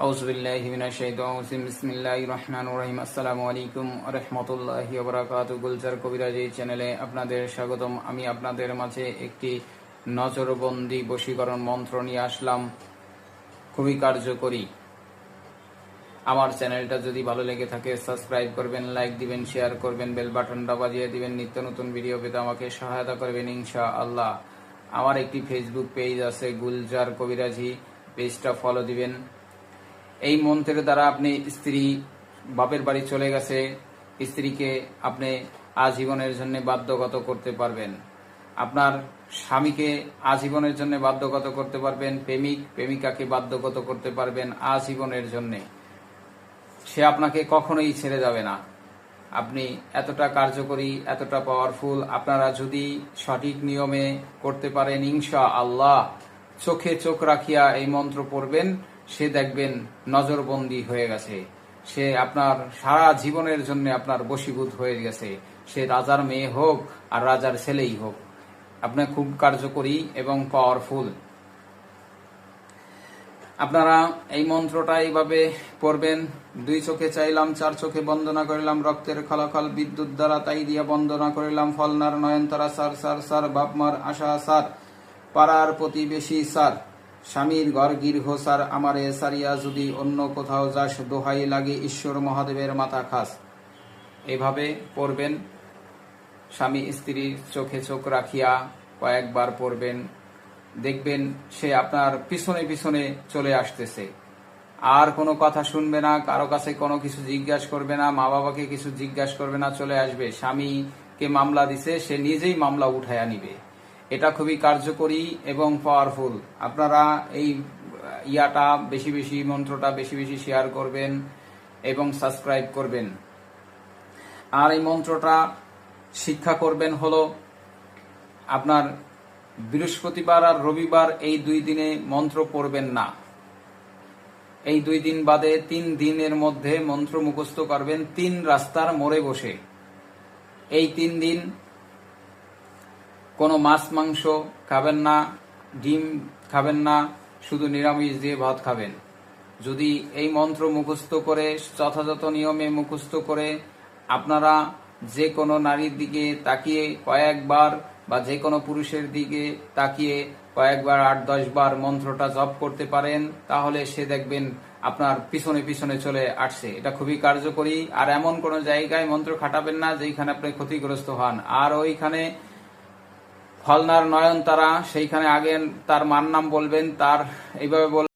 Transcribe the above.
আউযুবিল্লাহি মিনাশ শাইতানির রাজিম বিসমিল্লাহির রহমানির রহিম আসসালামু আলাইকুম ওয়া রাহমাতুল্লাহি ওয়া বারাকাতুহু। গুলজার কবিরাজ এই চ্যানেলে আপনাদের স্বাগতম। আমি আপনাদের মাঝে একটি নজরবন্দি বশীকরণ মন্ত্র নিয়ে আসলাম, খুবই কার্যকরী। আমার চ্যানেলটা যদি ভালো লেগে থাকে সাবস্ক্রাইব করবেন, লাইক দিবেন, শেয়ার করবেন, বেল বাটনটা বাজিয়ে দিবেন। নিত্য নতুন ভিডিও পেতে আমাকে সহায়তা করবেন ইনশাআল্লাহ। আমার একটি ফেসবুক পেজ আছে গুলজার কবিরাজি, পেজটা ফলো দিবেন। এই মন্ত্রের দ্বারা আপনি স্ত্রী বাপের বাড়ি চলে গেছে, স্ত্রীকে আপনি আজীবনের জন্য বাধ্যগত করতে পারবেন। আপনার স্বামীকে আজীবনের জন্য বাধ্যগত করতে পারবেন, প্রেমিকাকে বাধ্যগত করতে পারবেন আজীবনের জন্য। সে আপনাকে কখনোই ছেড়ে যাবে না। আপনি এতটা কার্যকরী, এতটা পাওয়ারফুল। আপনারা যদি সঠিক নিয়মে করতে পারেন ইনশাআল্লাহ, চোখে চোখ রাখিয়া এই মন্ত্র পড়বেন, সে দেখবেন নজরবন্দি হয়ে গেছে। সে আপনার সারা জীবনের জন্য আপনার বশীভূত হয়ে গেছে। সে রাজার মেয়ে হোক আর রাজার ছেলেই হোক। আপনি খুব কার্যকরী এবং পাওয়ারফুল। আপনারা এই মন্ত্রটা এইভাবে পড়বেন। 2 চোখে চাইলাম, 4 চোখে বন্দনা করিলাম, রক্তের খলাখল বিদ্যুৎ দ্বারা তাই দিয়া বন্দনা করিলাম, ফলনার নয়নতারা সার সার সার, বাপমার আশা সার, পাড়ার প্রতিবেশী সার, স্বামীর ঘর গৃহ সার, আমারে সারিয়া যদি অন্য কোথাও যাস, দোহাই লাগে ঈশ্বর মহাদেবের মাথা খাস। এভাবে পড়বেন। স্বামী স্ত্রীর চোখে চোখ রাখিয়া কয়েকবার পড়বেন। দেখবেন সে আপনার পিছনে পিছনে চলে আসতেছে। আর কোনো কথা শুনবে না, কারো কাছে কোনো কিছু জিজ্ঞাসা করবে না, মা বাবাকে কিছু জিজ্ঞাসা করবে না, চলে আসবে। স্বামীকে মামলা দিছে, সে নিজেই মামলা উঠাইয়া নিবে। এটা খুবই কার্যকরী এবং পাওয়ারফুল। আপনারা এই মন্ত্রটা বেশি বেশি শেয়ার করবেন এবং সাবস্ক্রাইব করবেন। আর এই মন্ত্রটা শিক্ষা করবেন হলো আপনার বৃহস্পতিবার আর রবিবার, এই 2 দিনে মন্ত্র পড়বেন না। এই 2 দিন বাদে 3 দিনের মধ্যে মন্ত্র মুখস্থ করবেন 3 রাস্তার মোড়ে বসে। এই 3 দিন কোনো মাছ মাংস খাবেন না, ডিম খাবেন না, শুধু নিরামিষ দিয়ে ভাত খাবেন। যদি এই মন্ত্র মুখস্থ করে, যথাযথ নিয়মে মুখস্থ করে, আপনারা যে কোনো নারীর দিকে তাকিয়ে কয়েকবার বা যে কোনো পুরুষের দিকে তাকিয়ে কয়েকবার 8-10 বার মন্ত্রটা জপ করতে পারেন, তাহলে সে দেখবেন আপনার পিছনে পিছনে চলে আসছে। এটা খুবই কার্যকরী। আর এমন কোন জায়গায় মন্ত্র খাটাবেন না যেখানে আপনি ক্ষতিগ্রস্ত হন। আর ওইখানে ফলনার নয়নতারা, সেইখানে আগে তার মার নাম বলবেন, তার এইভাবে